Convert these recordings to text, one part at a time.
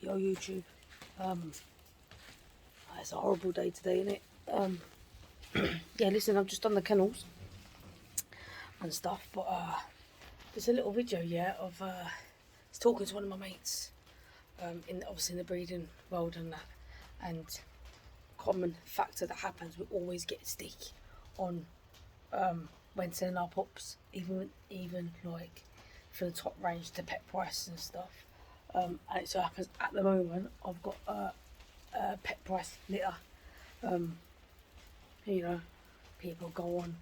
Yo YouTube. It's a horrible day today, isn't it? Yeah, listen, I've just done the kennels and stuff, but there's a little video, yeah, of I was talking to one of my mates, obviously in the breeding world and that, and common factor that happens, we always get stick on when selling our pups, even like for the top range, the pet prices and stuff. And it so happens at the moment I've got a pet price litter. You know, people go on,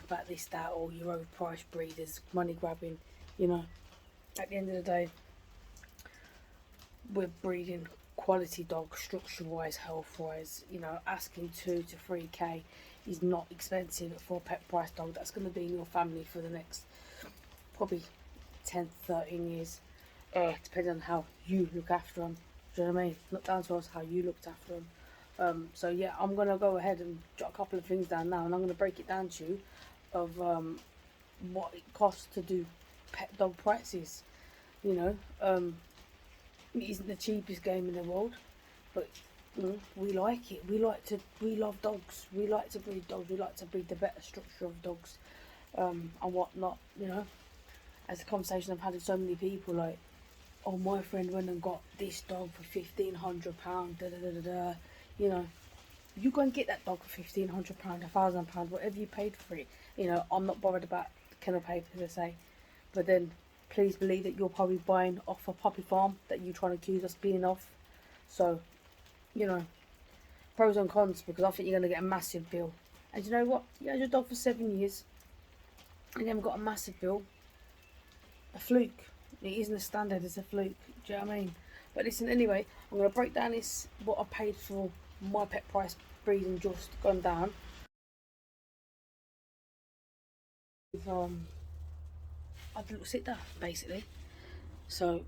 about this, that, or your overpriced breeders, money grabbing. At the end of the day, we're breeding quality dogs, structure wise, health wise. Asking 2 to 3k is not expensive for a pet price dog that's going to be in your family for the next probably 10 to 13 years, depending on how you look after them. Do you know what I mean? Not down to us how you looked after them. So yeah, I'm gonna go ahead and jot a couple of things down now, and I'm gonna break it down to you of what it costs to do pet dog prices. It isn't the cheapest game in the world, but we like it. We love dogs. We like to breed dogs. We like to breed the better structure of dogs, and whatnot. As a conversation I've had with so many people, like, oh, my friend went and got this dog for £1,500. Da da da da da. You go and get that dog for £1,500, £1,000, whatever you paid for it. I'm not bothered about the kennel papers, I say, but then please believe that you're probably buying off a puppy farm that you're trying to accuse us being off. So, pros and cons, because I think you're going to get a massive bill. And you know what? You had your dog for 7 years and you haven't got a massive bill. A fluke. It isn't a standard, it's a fluke. Do you know what I mean? But listen, anyway, I'm going to break down what I paid for my pet price breeding just gone down. I had a little sit down, basically. So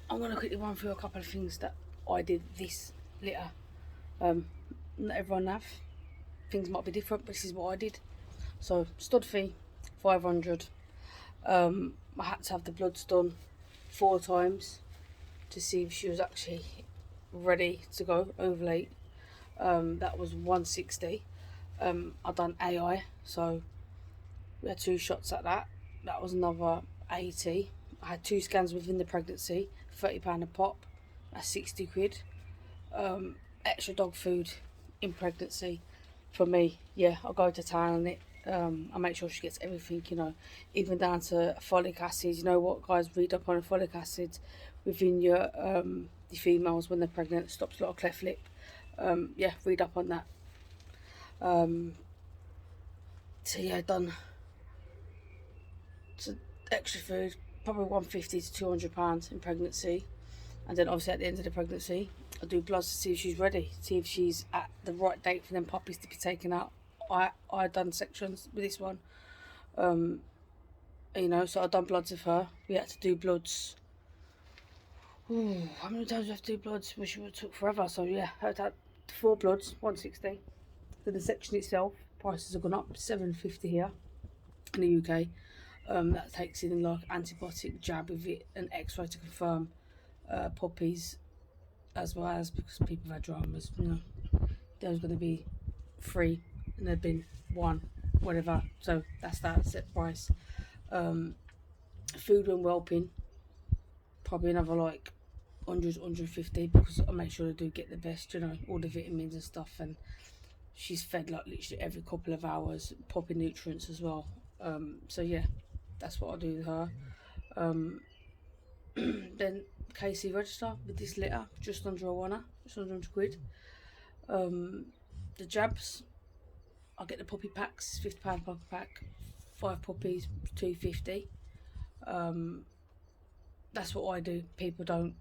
I'm going to quickly run through a couple of things that I did this litter. Not everyone have. Things might be different, but this is what I did. So stud fee, 500. I had to have the bloods done 4 times to see if she was actually ready to go, ovulate. That was 160. I done AI, so we had 2 shots at that. That was another 80. I had 2 scans within the pregnancy, £30 a pop. That's 60 quid. Extra dog food in pregnancy for me. Yeah, I'll go to town on it. I make sure she gets everything, even down to folic acid. You know what, guys, read up on folic acid within your females when they're pregnant. It stops a lot of cleft lip. Yeah, read up on that. So yeah, done. So extra food, probably £150 to £200 in pregnancy, and then obviously at the end of the pregnancy, I do bloods to see if she's ready, see if she's at the right date for them puppies to be taken out. I done sections with this one, so I done bloods with her. We had to do bloods. Ooh, how many times do we have to do bloods? Which would took forever. So yeah, I had 4 bloods, 160. For the section itself, prices have gone up, £7.50 here in the UK. That takes in like antibiotic jab with it, an X-ray to confirm puppies, as well as, because people have had dramas, there was going to be 3 and there'd been 1, whatever. So that's that set price. Food when whelping, probably another like 100, 150, because I make sure I do get the best, all the vitamins and stuff, and she's fed like literally every couple of hours, popping nutrients as well. So yeah, that's what I do with her. Then KC register with this litter, just under a wanna, just under 100 quid. The jabs, I get the puppy packs, £50 puppy pack, 5 puppies, 250. That's what I do. People don't.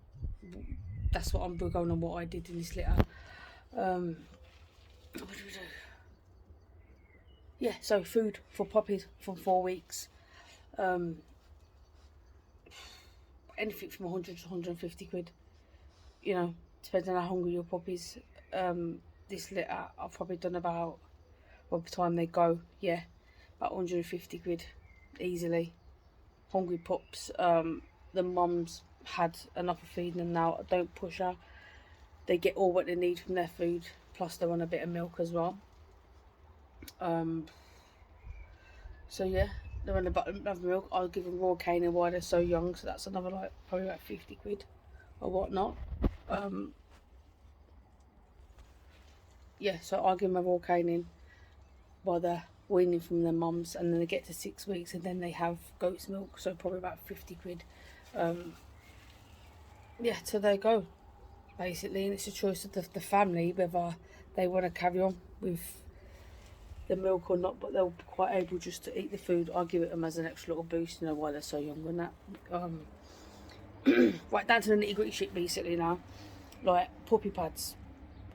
That's what I'm going on what I did in this litter. What do we do? Yeah, so food for puppies for 4 weeks. Anything from 100 to 150 quid. Depending on how hungry your puppies. This litter I've probably done about, by the time they go, yeah, about 150 quid easily. Hungry pups. The mums had enough of feeding them now. I don't push her. They get all what they need from their food, plus they're on a bit of milk as well. So yeah, they're on a button of milk. I'll give them raw cane while they're so young, so that's another like probably about 50 quid or whatnot. Yeah, so I'll give them a raw cane while they're weaning from their mums, and then they get to 6 weeks and then they have goat's milk, so probably about 50 quid. Yeah, so there you go, basically, and it's a choice of the family whether they want to carry on with the milk or not, but they'll be quite able just to eat the food. I'll give it them as an extra little boost, you know, while they're so young and that. Right down to the nitty gritty shit basically now, like puppy pads.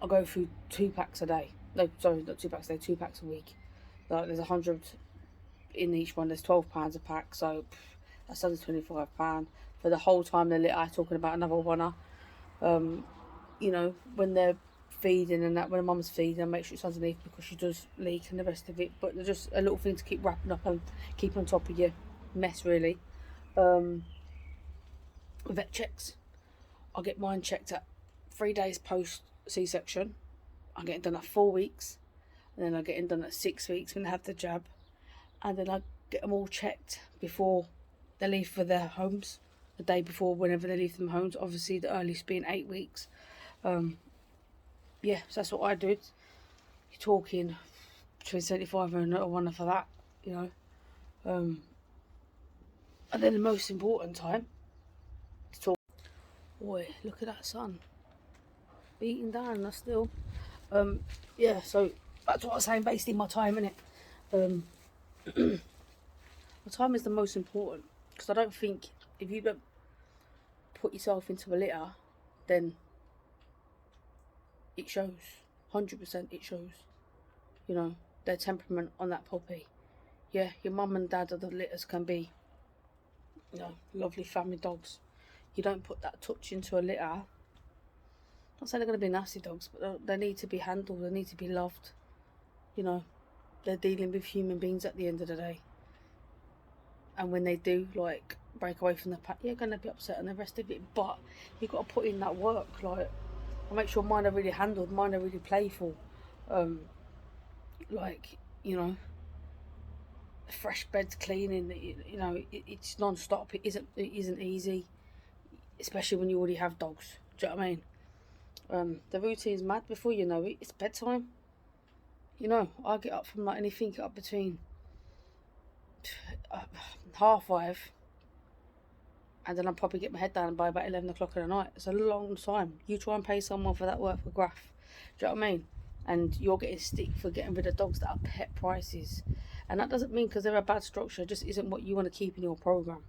I go through 2 packs a day. No, sorry, not 2 packs a day, 2 packs a week. Like there's 100 in each one. There's £12 a pack, so that's under £25 for the whole time they're litter. Talking about another one. You know, when they're feeding and that, when a mum's feeding, I make sure it's underneath because she does leak and the rest of it. But they're just a little thing to keep wrapping up and keep on top of your mess, really. Vet checks. I get mine checked at 3 days post C-section. I get it done at 4 weeks, and then I get it done at 6 weeks when they have the jab, and then I get them all checked before they leave for their homes, the day before, whenever they leave them homes. Obviously, the earliest being 8 weeks. Yeah, so that's what I do. You're talking between 75 and a one for that, you know. And then the most important time to talk. Boy, look at that sun beating down. That's still. Yeah, so that's what I was saying. Basically, my time, innit? My time is the most important, because I don't think if you don't put yourself into a litter, then it shows. 100% it shows. You know, their temperament on that puppy. Yeah, your mum and dad of the litters can be, you know, lovely family dogs. You don't put that touch into a litter. I'm not saying they're going to be nasty dogs, but they need to be handled. They need to be loved. You know, they're dealing with human beings at the end of the day. And when they do, like, break away from the pack, you're going to be upset and the rest of it. But you've got to put in that work. Like, I make sure mine are really handled. Mine are really playful. Like, you know, fresh beds cleaning. You know, it's non-stop. It isn't easy, especially when you already have dogs. Do you know what I mean? The routine's mad. Before you know it, it's bedtime. You know, I get up from like anything up between 5:30, and then I'll probably get my head down by about 11 o'clock in the night. It's a long time. You try and pay someone for that work for graft. Do you know what I mean? And you're getting stick for getting rid of dogs that are pet prices. And that doesn't mean because they're a bad structure, it just isn't what you want to keep in your program.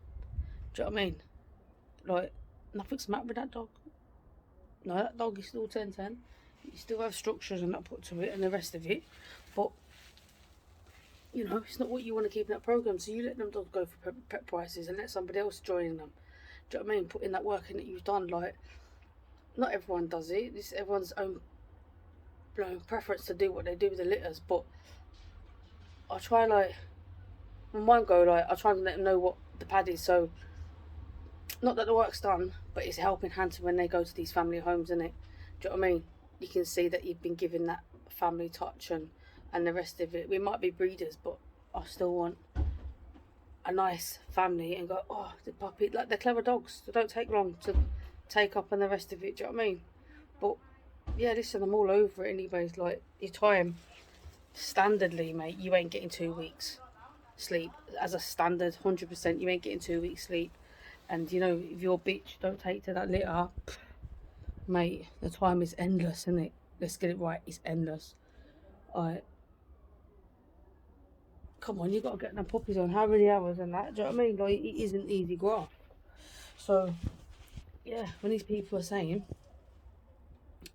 Do you know what I mean? Like, nothing's matter with that dog. No, that dog is still 10-10. You still have structures and that put to it and the rest of it. But, you know, it's not what you want to keep in that program. So you let them dogs go for pet prices and let somebody else join them. Do you know what I mean? Put in that work in that you've done. Like, not everyone does it. It's everyone's own, you know, preference to do what they do with the litters. But I try, like, when mine go, like, I try and let them know what the pad is. So, not that the work's done, but it's a helping hand to when they go to these family homes, innit? Do you know what I mean? You can see that you've been given that family touch and the rest of it. We might be breeders, but I still want a nice family and go, oh, the puppy, like they're clever dogs. They don't take long to take up and the rest of it. Do you know what I mean? But yeah, listen, I'm all over it anyways. Like, your time, standardly, mate, you ain't getting 2 weeks sleep. As a standard, 100%, you ain't getting 2 weeks sleep. And, you know, if your bitch don't take to that litter, mate, the time is endless, isn't it? Let's get it right, it's endless. Alright. Come on, you got to get them puppies on. How many hours and that? Do you know what I mean? Like, it isn't easy graft. So, yeah, when these people are saying,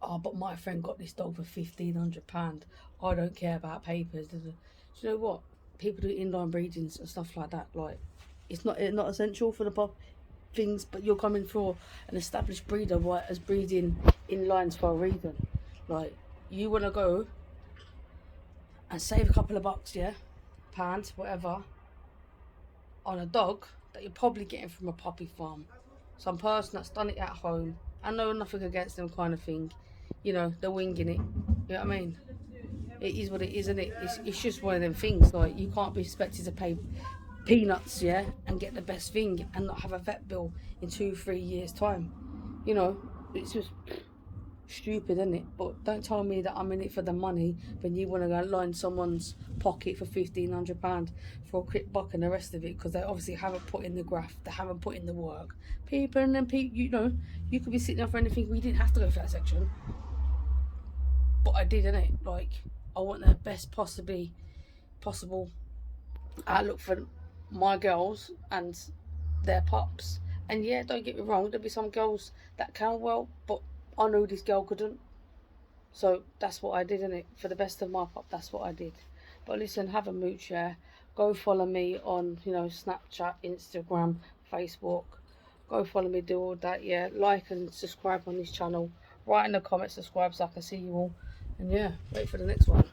oh, but my friend got this dog for £1,500, I don't care about papers. Do you know what? People do inline breedings and stuff like that. Like, it's not essential for the pup things, but you're coming for an established breeder, right, as breeding in lines for a reason. Like, you want to go and save a couple of bucks, yeah, pounds, whatever, on a dog that you're probably getting from a puppy farm. some person that's done it at home. I know nothing against them kind of thing. You know, they're winging it. You know what I mean? It is what it is, isn't it? It's just one of them things. Like, you can't be expected to pay peanuts, yeah, and get the best thing and not have a vet bill in 2-3 years time. You know, it's just stupid, isn't it? But don't tell me that I'm in it for the money when you want to go line someone's pocket for £1,500 for a quick buck and the rest of it, because they obviously haven't put in the graft, they haven't put in the work. People, and then people, you know, you could be sitting there for anything. We didn't have to go for that section, but I did, innit? Like, I want the best possible outlook for my girls and their pups. And yeah, don't get me wrong, there'll be some girls that can well, but I know this girl couldn't. So that's what I did, innit? For the best of my pup, that's what I did. But listen, have a mooch, yeah. Go follow me on, you know, Snapchat, Instagram, Facebook. Go follow me, do all that, yeah. Like and subscribe on this channel. Write in the comments, subscribe so I can see you all. And yeah, wait for the next one.